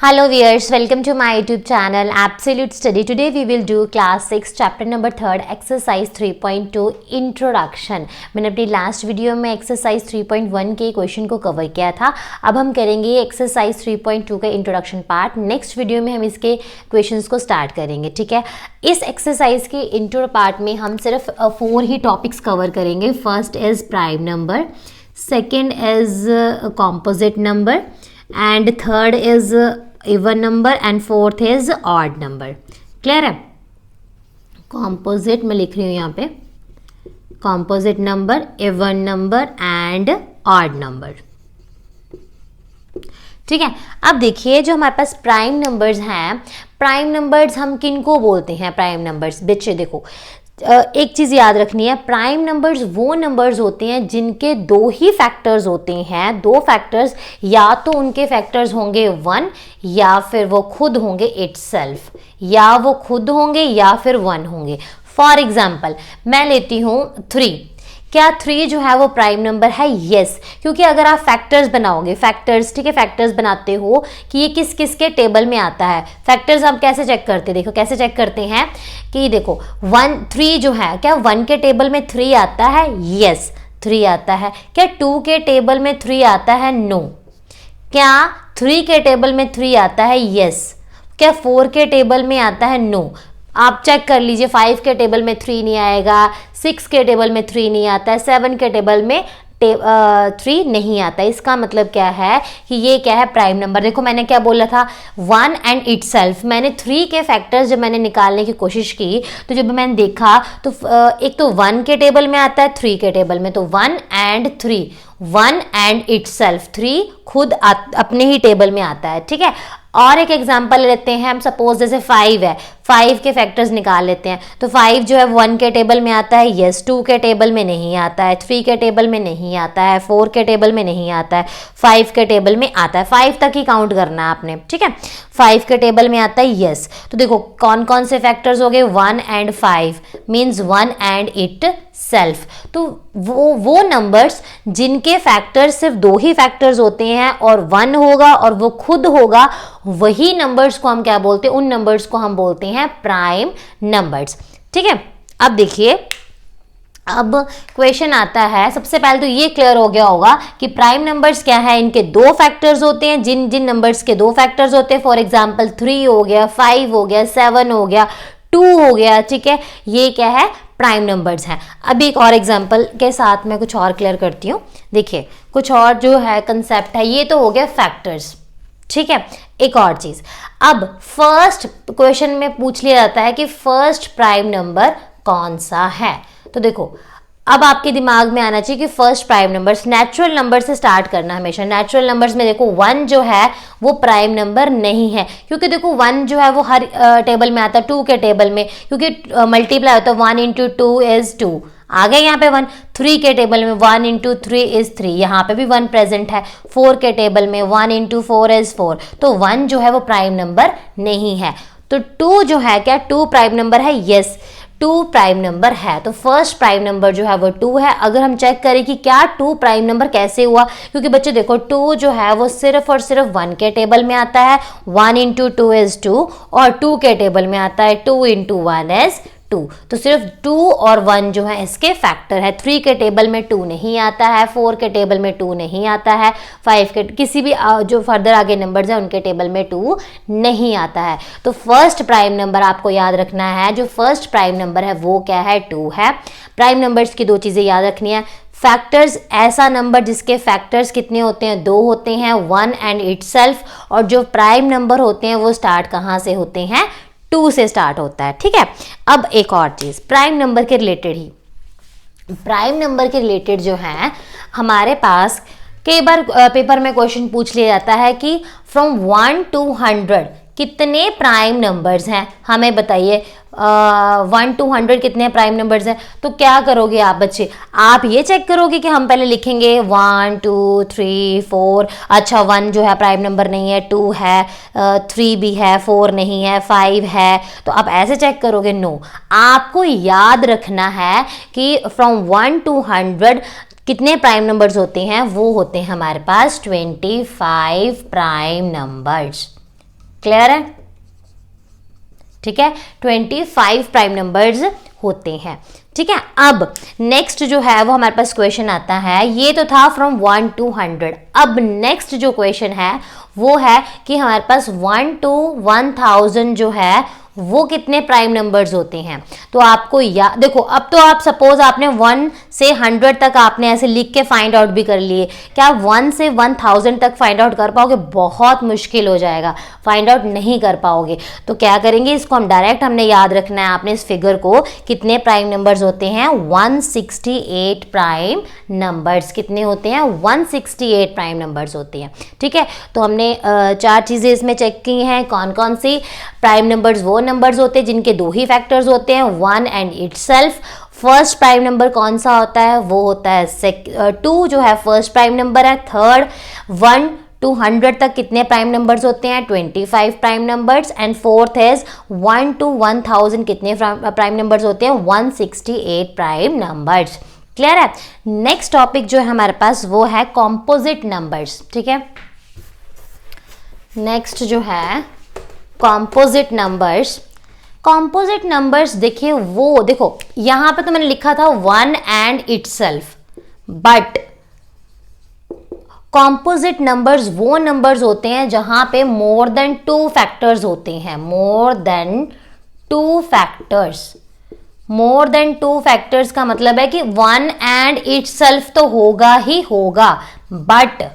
Hello viewers, welcome to my YouTube channel Absolute Study. Today we will do class 6 chapter number 3 exercise 3.2 introduction. मैंने अपनी last video में exercise 3.1 के question को cover किया था. अब हम करेंगे एक्सरसाइज 3.2 का इंट्रोडक्शन पार्ट. नेक्स्ट वीडियो में हम इसके क्वेश्चंस को स्टार्ट करेंगे. ठीक है, इस एक्सरसाइज के इंट्रो पार्ट में हम सिर्फ 4 ही टॉपिक्स कवर करेंगे. First is prime number, second is composite number, and third is even number and fourth is odd number. Clear है? कॉम्पोजिट में लिख रही हूँ यहाँ पे, composite number, even number and odd number. ठीक है, अब देखिए जो हमारे पास प्राइम नंबर्स हैं, प्राइम नंबर्स हम किनको बोलते हैं? प्राइम नंबर्स बच्चे देखो, एक चीज़ याद रखनी है, प्राइम नंबर्स वो नंबर्स होते हैं जिनके दो ही फैक्टर्स होते हैं. दो फैक्टर्स, या तो उनके फैक्टर्स होंगे 1 या फिर वो खुद होंगे इटसेल्फ, या वो खुद होंगे या फिर 1 होंगे. फॉर एग्जाम्पल मैं लेती हूँ 3. क्या 3 जो है वो प्राइम नंबर है? यस, क्योंकि अगर आप फैक्टर्स बनाओगे, फैक्टर्स, ठीक है, फैक्टर्स बनाते हो कि ये किस किस के टेबल में आता है. फैक्टर्स हम कैसे चेक करते हैं? देखो कैसे चेक करते हैं कि देखो 3 जो है, क्या 1 के टेबल में 3 आता है? यस, 3 आता है. क्या 2 के टेबल में 3 आता है? नो. क्या 3 के टेबल में 3 आता है? यस. क्या 4 के टेबल में आता है? नो. आप चेक कर लीजिए, 5 के टेबल में 3 नहीं आएगा, 6 के टेबल में 3 नहीं आता है, 7 के टेबल में 3 नहीं आता है. इसका मतलब क्या है कि ये क्या है? Prime number. देखो मैंने क्या बोला था, 1 एंड इटसेल्फ. मैंने 3 के फैक्टर्स जब मैंने निकालने की कोशिश की तो जब मैंने देखा तो एक तो 1 के टेबल में आता है, 3 के टेबल में, तो 1 एंड 3, 1 एंड इटसेल्फ, 3 खुद अपने ही टेबल में आता है. ठीक है, और एक एग्जांपल लेते हैं हम. सपोज जैसे 5 है, 5 के फैक्टर्स निकाल लेते हैं. तो 5 जो है 1 के टेबल में आता है, यस. 2 के टेबल में नहीं आता है, 3 के टेबल में नहीं आता है, 4 के टेबल में नहीं आता है, 5 के टेबल में आता है. 5 तक ही काउंट करना है आपने. ठीक है, 5 के टेबल में आता है, यस. तो देखो कौन कौन से फैक्टर्स हो गए? 1 and 5 means 1 and it self. तो वो नंबर्स जिनके फैक्टर्स सिर्फ 2 ही फैक्टर्स होते हैं और 1 होगा और वो खुद होगा, वही नंबर्स को हम क्या बोलते हैं? उन नंबर्स को हम बोलते हैं प्राइम नंबर्स. ठीक है, अब देखिए, अब क्वेश्चन आता है. सबसे पहले तो ये क्लियर हो गया होगा कि प्राइम नंबर्स क्या है. इनके 2 फैक्टर्स होते हैं. जिन जिन नंबर्स के 2 फैक्टर्स होते हैं, फॉर एग्जांपल 3 हो गया, 5 हो गया, 7 हो गया, 2 हो गया. ठीक है, ये क्या है? प्राइम नंबर्स हैं. अब एक और एग्जांपल के साथ मैं कुछ और क्लियर करती हूँ. देखिए कुछ और जो है कंसेप्ट है, ये तो हो गया फैक्टर्स. ठीक है, एक और चीज, अब फर्स्ट क्वेश्चन में पूछ लिया जाता है कि फर्स्ट प्राइम नंबर कौन सा है. तो देखो अब आपके दिमाग में आना चाहिए कि first prime numbers, natural number से स्टार्ट करना हमेशा. नेचुरल नंबर्स में देखो 1 जो है वो प्राइम नंबर नहीं है, क्योंकि देखो 1 जो है वो हर टेबल में आता है, 2 के टेबल में, क्योंकि मल्टीप्लाई होता है. 1 इंटू 2 इज 2, आ गया यहाँ पे 1. 3 के टेबल में 1 इंटू 3 इज 3, यहाँ पे भी 1 प्रेजेंट है. 4 के टेबल में 1 इंटू 4 इज 4. तो 1 जो है वो प्राइम नंबर नहीं है. तो 2 जो है, क्या 2 प्राइम नंबर है? यस, 2 प्राइम नंबर है. तो फर्स्ट प्राइम नंबर जो है वो 2 है. अगर हम चेक करें कि क्या 2 प्राइम नंबर कैसे हुआ, क्योंकि बच्चे देखो 2 जो है वो सिर्फ और सिर्फ 1 के टेबल में आता है, 1 इंटू 2 इज 2, और 2 के टेबल में आता है 2 इंटू 1 इज 2. तो सिर्फ 2 और 1 जो है इसके फैक्टर है. 3 के टेबल में 2 नहीं आता है, 4 के टेबल में 2 नहीं आता है, 5 के, किसी भी जो फर्दर आगे नंबर्स हैं उनके टेबल में 2 नहीं आता है. तो फर्स्ट प्राइम नंबर आपको याद रखना है, जो फर्स्ट प्राइम नंबर है वो क्या है? 2 है. प्राइम नंबर्स की 2 चीज़ें याद रखनी है. फैक्टर्स, ऐसा नंबर जिसके फैक्टर्स कितने होते हैं? 2 होते हैं, 1 एंड इटसेल्फ. और जो प्राइम नंबर होते हैं वो स्टार्ट कहाँ से होते हैं? 2 से स्टार्ट होता है. ठीक है, अब एक और चीज प्राइम नंबर के रिलेटेड ही, प्राइम नंबर के रिलेटेड जो है हमारे पास कई बार पेपर में क्वेश्चन पूछ लिया जाता है कि फ्रॉम 1 to 100 कितने प्राइम नंबर्स हैं, हमें बताइए. 1 to 100 कितने प्राइम नंबर्स हैं. तो क्या करोगे आप बच्चे? आप ये चेक करोगे कि हम पहले लिखेंगे 1 2 3 4. अच्छा 1 जो है प्राइम नंबर नहीं है, 2 है, 3 भी है, 4 नहीं है, 5 है. तो आप ऐसे चेक करोगे? नो, आपको याद रखना है कि फ्रॉम 1 to 100 कितने प्राइम नंबर्स होते हैं? वो होते हैं हमारे पास 25 प्राइम नंबर्स. क्लियर है? ठीक है, 25 प्राइम नंबर्स होते हैं। ठीक है, अब नेक्स्ट जो है वो हमारे पास क्वेश्चन आता है, ये तो था फ्रॉम 1 to 100। अब नेक्स्ट जो क्वेश्चन है वो है कि हमारे पास 1 to 1000 जो है वो कितने प्राइम नंबर्स होते हैं। तो आपको देखो, अब तो आप सपोज आपने 1 से 100 तक आपने ऐसे लिख के फाइंड आउट भी कर लिए, क्या 1 से 1000 तक फाइंड आउट कर पाओगे? बहुत मुश्किल हो जाएगा, फाइंड आउट नहीं कर पाओगे। तो क्या करेंगे, इसको हम डायरेक्ट हमने याद रखना है आपने इस फिगर को, कितने प्राइम नंबर्स होते हैं? 168 प्राइम नंबर्स। कितने होते हैं? 168 प्राइम नंबर्स होते हैं। ठीक है, तो हमने 4 चीज़ें इसमें चेक की हैं। कौन कौन सी? प्राइम नंबर्स वो नंबर्स होते हैं जिनके 2 ही फैक्टर्स होते हैं, 1 and itself. First prime number कौन सा होता है? वो होता है 2 जो है फर्स्ट प्राइम नंबर है। थर्ड, 1 to 100 तक कितने प्राइम नंबर्स होते हैं? 25 prime numbers. And fourth is 1 to 1000 कितने प्राइम नंबर्स होते हैं? 168 प्राइम नंबर्स। क्लियर है? नेक्स्ट टॉपिक जो है हमारे पास वो है कॉम्पोजिट नंबर्स। ठीक है, नेक्स्ट जो है कॉम्पोजिट नंबर्स। कॉम्पोजिट नंबर्स देखिए, वो देखो यहां पे तो मैंने लिखा था 1 and itself, but composite numbers वो नंबर्स होते हैं जहां पे मोर देन 2 फैक्टर्स होते हैं। More than 2 factors. More than 2 factors का मतलब है कि 1 एंड इटसेल्फ तो होगा ही होगा, बट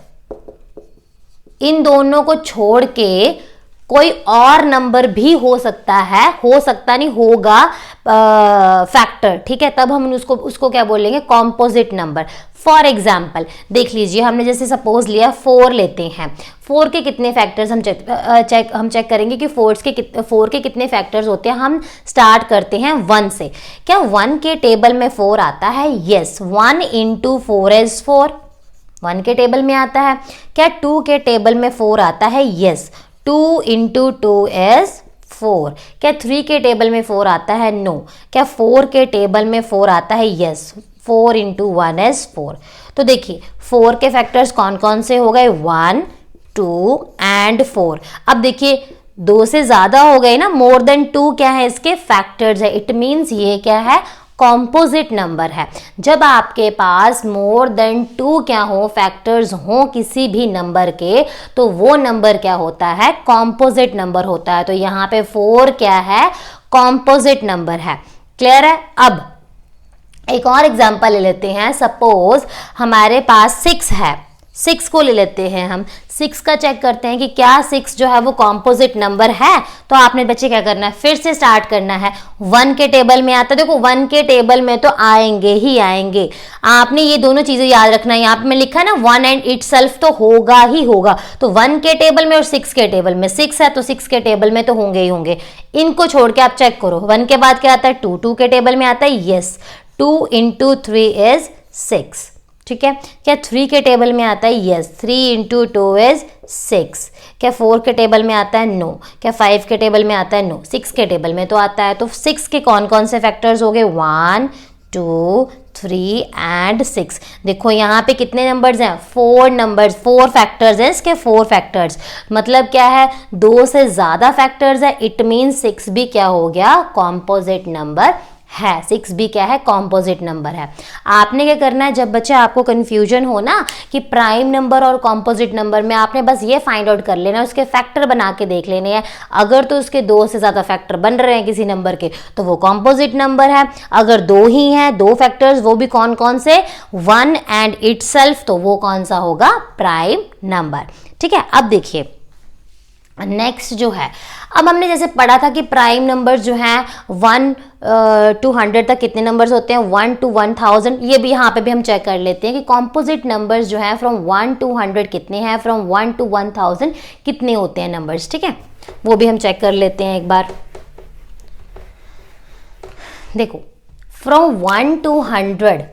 इन दोनों को छोड़ के कोई और नंबर भी हो सकता है, हो सकता नहीं होगा फैक्टर। ठीक है, तब हम उसको क्या बोलेंगे? Composite number. फॉर एग्जाम्पल देख लीजिए, हमने जैसे सपोज लिया 4 लेते हैं। 4 के कितने फैक्टर्स हम चेक करेंगे कि 4 के कितने फैक्टर्स होते हैं। हम स्टार्ट करते हैं 1 से। क्या 1 के टेबल में 4 आता है? यस, 1 into 4 is 4, 1 के टेबल में आता है। क्या 2 के टेबल में 4 आता है? Yes, 2 into 2 is 4। क्या 3 के टेबल में 4 आता है? नो। क्या 4 के टेबल में 4 आता है? Yes, 4 into 1 is 4। तो देखिए 4 के फैक्टर्स कौन कौन से हो गए? 1, 2 एंड 4। अब देखिए 2 से ज्यादा हो गए ना, मोर देन 2 क्या है? इसके फैक्टर्स है। इट मीन्स ये क्या है? कॉम्पोजिट नंबर है। जब आपके पास मोर देन 2 क्या हो? फैक्टर्स हो किसी भी नंबर के, तो वो नंबर क्या होता है? कॉम्पोजिट नंबर होता है। तो यहाँ पे 4 क्या है? कॉम्पोजिट नंबर है। क्लियर है? अब एक और एग्जांपल ले लेते हैं। सपोज हमारे पास 6 है, 6 को ले लेते हैं हम। 6 का चेक करते हैं कि क्या 6 जो है वो कॉम्पोजिट नंबर है। तो आपने बच्चे क्या करना है? फिर से स्टार्ट करना है। 1 के टेबल में आता है, देखो 1 के टेबल में तो आएंगे ही आएंगे। आपने ये दोनों चीजें याद रखना है। यहाँ पे मैं लिखा है ना 1 एंड इटसेल्फ तो होगा ही होगा। तो 1 के टेबल में और 6 के टेबल में, 6 है तो 6 के टेबल में तो होंगे ही होंगे। इनको छोड़ के आप चेक करो। 1 के बाद क्या आता है? 2, 2 के टेबल में आता है। Yes, 2 into 3 is 6। ठीक है, क्या 3 के टेबल में आता है? Yes, 3 into 2 is 6। क्या 4 के टेबल में आता है? नो। क्या 5 के टेबल में आता है? नो। 6 के टेबल में तो आता है। तो 6 के कौन कौन से फैक्टर्स हो गए? 1, 2, 3 एंड 6। देखो यहाँ पे कितने नंबर्स हैं? 4 नंबर्स, 4 फैक्टर्स हैं इसके। 4 फैक्टर्स मतलब क्या है? 2 से ज्यादा फैक्टर्स है। इट मीन्स 6 भी क्या हो गया? कॉम्पोजिट नंबर है। 6 भी क्या है? कॉम्पोजिट नंबर है। आपने क्या करना है, जब बच्चे आपको कंफ्यूजन हो ना कि प्राइम नंबर और कॉम्पोजिट नंबर में, आपने बस ये फाइंड आउट कर लेना, उसके फैक्टर बना के देख लेने हैं। अगर तो उसके 2 से ज्यादा फैक्टर बन रहे हैं किसी नंबर के, तो वो कॉम्पोजिट नंबर है। अगर 2 ही हैं, 2 फैक्टर्स, वो भी कौन कौन से? 1 एंड इटसेल्फ, तो वो कौन सा होगा? Prime number. ठीक है, अब देखिए नेक्स्ट जो है, अब हमने जैसे पढ़ा था कि प्राइम नंबर्स जो हैं 1 to 100 तक कितने नंबर्स होते हैं? 1 to 1000। ये भी यहाँ पे भी हम चेक कर लेते हैं कि कॉम्पोजिट नंबर्स जो हैं फ्रॉम 1 to 100 कितने हैं, फ्रॉम 1 to 1000 कितने होते हैं नंबर्स। ठीक है, वो भी हम चेक कर लेते हैं एक बार। देखो फ्रॉम 1 to 100,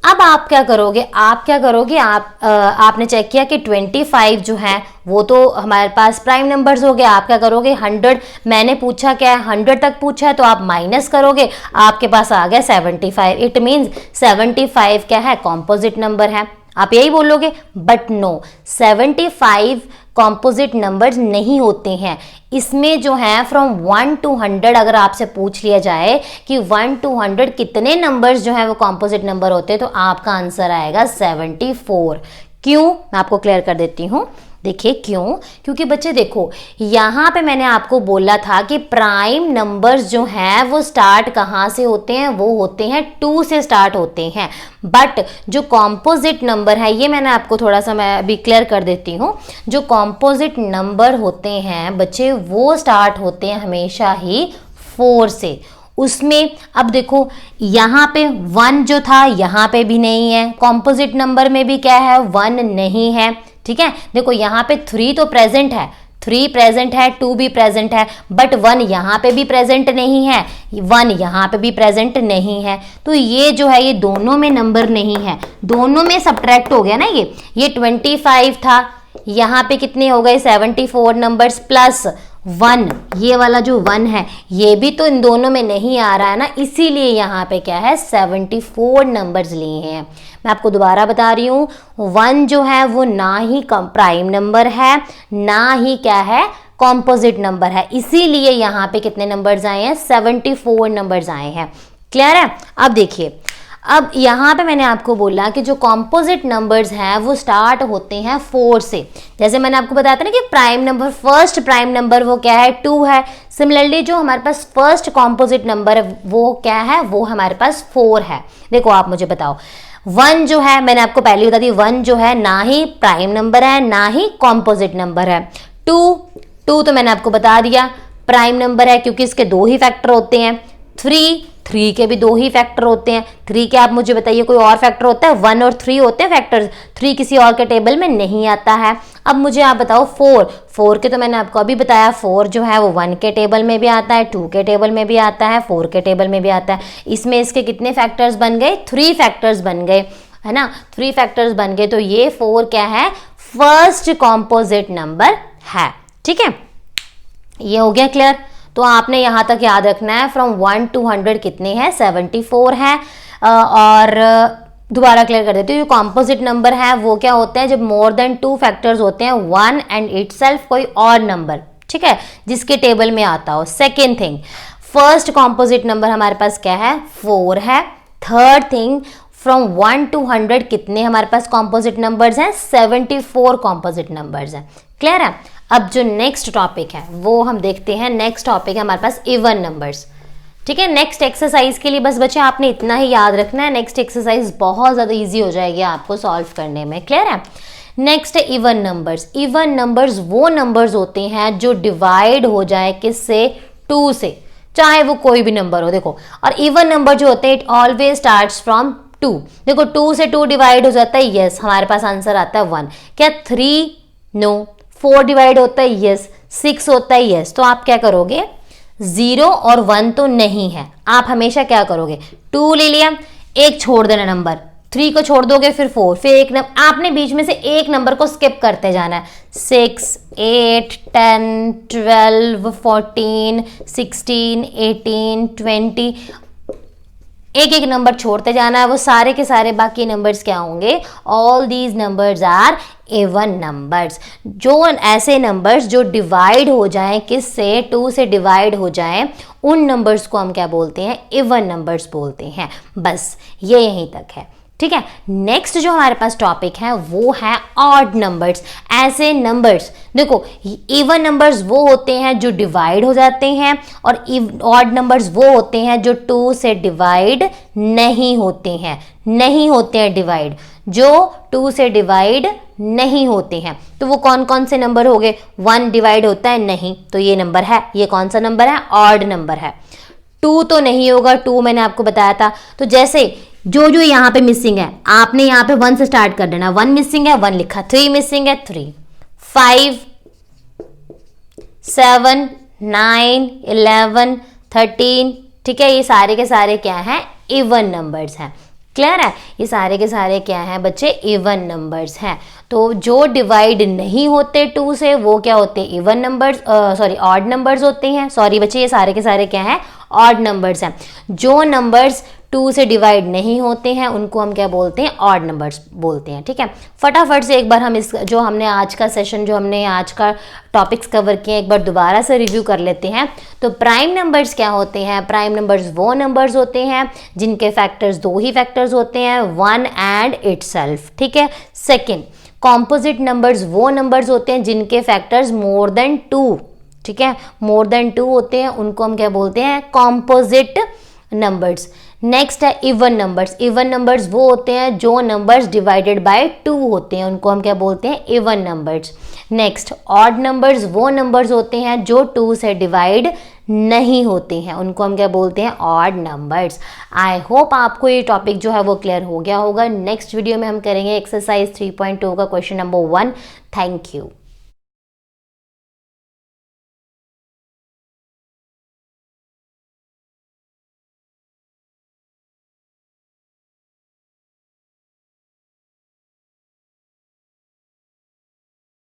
अब आप क्या करोगे? आपने चेक किया कि 25 जो है वो तो हमारे पास प्राइम नंबर्स हो गए। आप क्या करोगे? 100, मैंने पूछा क्या है? 100 तक पूछा है, तो आप माइनस करोगे, आपके पास आ गया 75। इट मीन्स 75 क्या है? कॉम्पोजिट नंबर है। आप यही बोलोगे, बट नो, 75 कॉम्पोजिट नंबर्स नहीं होते हैं। इसमें जो है फ्रॉम 1 to 100 अगर आपसे पूछ लिया जाए कि 1 to 100 कितने नंबर्स जो है वो कॉम्पोजिट नंबर होते हैं, तो आपका आंसर आएगा 74। क्यों, मैं आपको क्लियर कर देती हूँ। देखिए क्यों, क्योंकि बच्चे देखो यहाँ पे मैंने आपको बोला था कि प्राइम नंबर्स जो हैं वो स्टार्ट कहाँ से होते हैं, वो होते हैं 2 से स्टार्ट होते हैं। बट जो कॉम्पोजिट नंबर है, ये मैंने आपको थोड़ा सा मैं अभी क्लियर कर देती हूँ, जो कॉम्पोजिट नंबर होते हैं बच्चे वो स्टार्ट होते हैं हमेशा ही 4 से। उसमें अब देखो यहाँ पे 1 जो था यहाँ पे भी नहीं है, कॉम्पोजिट नंबर में भी क्या है, 1 नहीं है, ठीक है। देखो यहाँ पे 3 तो प्रेजेंट है, 3 प्रेजेंट है, 2 भी प्रेजेंट है, बट 1 यहाँ पे भी प्रेजेंट नहीं है, 1 यहाँ पे भी प्रेजेंट नहीं है। तो ये जो है ये दोनों में नंबर नहीं है, दोनों में सब्ट्रैक्ट हो गया ना। ये 25 था, यहाँ पे कितने हो गए 74 नंबर्स प्लस 1, ये वाला जो 1 है ये भी तो इन दोनों में नहीं आ रहा है ना, इसीलिए यहाँ पे क्या है 74 नंबर्स लिए हैं। मैं आपको दोबारा बता रही हूँ, 1 जो है वो ना ही प्राइम नंबर है, ना ही क्या है कॉम्पोजिट नंबर है, इसीलिए यहाँ पे कितने नंबर्स आए हैं 74 नंबर्स आए हैं। क्लियर है। अब देखिए, अब यहाँ पे मैंने आपको बोला कि जो कॉम्पोजिट नंबर्स हैं वो स्टार्ट होते हैं 4 से। जैसे मैंने आपको बताया था ना कि prime number, first prime number वो क्या है 2 है। सिमिलरली जो हमारे पास फर्स्ट कॉम्पोजिट नंबर है वो क्या है, वो हमारे पास 4 है। देखो आप मुझे बताओ, 1 जो है मैंने आपको पहले बता दी, 1 जो है ना ही प्राइम नंबर है ना ही कॉम्पोजिट नंबर है। 2 तो मैंने आपको बता दिया प्राइम नंबर है क्योंकि इसके 2 ही फैक्टर होते हैं। 3 के भी 2 ही फैक्टर होते हैं। 3 के आप मुझे बताइए कोई और फैक्टर होता है, 1 और 3 होते हैं फैक्टर, 3 किसी और के टेबल में नहीं आता है। अब मुझे आप बताओ 4 के तो मैंने आपको अभी बताया, 4 जो है वो 1 के टेबल में भी आता है, 2 के टेबल में भी आता है, 4 के टेबल में भी आता है। इसमें इसके कितने फैक्टर्स बन गए, 3 फैक्टर्स बन गए, है ना, 3 फैक्टर्स बन गए। तो ये 4 क्या है, फर्स्ट कॉम्पोजिट नंबर है। ठीक है, ये हो गया क्लियर। तो आपने यहाँ तक याद रखना है फ्रॉम 1 to 100 कितने हैं, 74 है। और दोबारा क्लियर कर देती हूँ, जो कॉम्पोजिट नंबर है वो क्या होते हैं, जब मोर देन 2 फैक्टर्स होते हैं, 1 एंड इटसेल्फ कोई और नंबर, ठीक है, जिसके टेबल में आता हो। Second thing, first composite number हमारे पास क्या है, 4 है। थर्ड थिंग, फ्रॉम 1 to 100 कितने हमारे पास कॉम्पोजिट नंबर्स हैं, 74 कॉम्पोजिट नंबर्स हैं। क्लियर है। अब जो नेक्स्ट टॉपिक है वो हम देखते हैं। नेक्स्ट टॉपिक है हमारे पास इवन नंबर्स। ठीक है, नेक्स्ट एक्सरसाइज के लिए बस बच्चे आपने इतना ही याद रखना है, नेक्स्ट एक्सरसाइज बहुत ज़्यादा इजी हो जाएगी आपको सॉल्व करने में। क्लियर है। नेक्स्ट है इवन नंबर्स। इवन नंबर्स वो नंबर्स होते हैं जो डिवाइड हो जाए किससे, 2 से, चाहे वो कोई भी नंबर हो। देखो, और इवन नंबर जो होते हैं इट ऑलवेज स्टार्ट्स फ्रॉम 2। देखो 2 से 2 डिवाइड हो जाता है, यस, हमारे पास आंसर आता है 1। क्या 3, नो। 4 डिवाइड होता है, यस। 6 होता है, यस। तो आप क्या करोगे, 0 और 1 तो नहीं है, आप हमेशा क्या करोगे, 2 ले लिया, एक छोड़ देना नंबर, 3 को छोड़ दोगे, फिर 4, फिर एक नंबर, आपने बीच में से एक नंबर को स्किप करते जाना है। 6, 8, 10, 12, 14, 16, 18, 20, एक एक नंबर छोड़ते जाना है। वो सारे के सारे बाकी नंबर्स क्या होंगे, all these numbers are even numbers. जो ऐसे नंबर्स जो डिवाइड हो जाएं, किससे, 2 से डिवाइड हो जाएं, उन नंबर्स को हम क्या बोलते हैं, इवन नंबर्स बोलते हैं। बस ये यहीं तक है। ठीक है। नेक्स्ट जो हमारे पास टॉपिक है वो है ऑड नंबर्स। ऐसे नंबर्स, देखो इवन नंबर्स वो होते हैं जो डिवाइड हो जाते हैं, और ऑड नंबर्स वो होते हैं जो 2 से डिवाइड नहीं होते हैं, नहीं होते हैं डिवाइड, जो 2 से डिवाइड नहीं होते हैं। तो वो कौन कौन से नंबर हो गए, 1 डिवाइड होता है, नहीं, तो ये नंबर है, ये कौन सा नंबर है, ऑड नंबर है। 2 तो नहीं होगा, 2 मैंने आपको बताया था। तो जैसे जो जो यहाँ पे मिसिंग है, आपने यहाँ पे 1 से स्टार्ट कर देना, 1 मिसिंग है, 1 लिखा, 3 मिसिंग है, 3, 5, 7, 9, 11, 13, ठीक है, ये सारे के सारे क्या हैं, इवन नंबर्स हैं। क्लियर है। ये सारे के सारे क्या हैं बच्चे, इवन नंबर्स हैं। तो जो डिवाइड नहीं होते 2 से वो क्या होते हैं, even numbers, sorry odd numbers होते हैं। सॉरी बच्चे, ये सारे के सारे क्या हैं, ऑड नंबर्स हैं। जो नंबर्स 2 से डिवाइड नहीं होते हैं उनको हम क्या बोलते हैं, ऑड नंबर्स बोलते हैं। ठीक है, फटाफट से एक बार हम इस जो हमने आज का सेशन, जो हमने आज का टॉपिक्स कवर किए हैं, एक बार दोबारा से रिव्यू कर लेते हैं। तो प्राइम नंबर्स क्या होते हैं? प्राइम नंबर्स वो नंबर्स होते हैं जिनके फैक्टर्स 2 ही फैक्टर्स होते हैं, 1 एंड इटसेल्फ। ठीक है। सेकेंड, कॉम्पोजिट नंबर्स वो नंबर्स होते हैं जिनके फैक्टर्स मोर देन 2, ठीक है, मोर देन 2 होते हैं, उनको हम क्या बोलते हैं, कॉम्पोजिट नंबर्स। नेक्स्ट है इवन नंबर्स। इवन नंबर्स वो होते हैं जो नंबर्स डिवाइडेड बाय 2 होते हैं, उनको हम क्या बोलते हैं, even numbers. Next, odd numbers वो नंबर्स होते हैं जो 2 से डिवाइड नहीं होते हैं, उनको हम क्या बोलते हैं, ऑड नंबर्स। आई होप आपको ये टॉपिक जो है वो क्लियर हो गया होगा। नेक्स्ट वीडियो में हम करेंगे एक्सरसाइज 3.2 का क्वेश्चन नंबर 1। Thank you.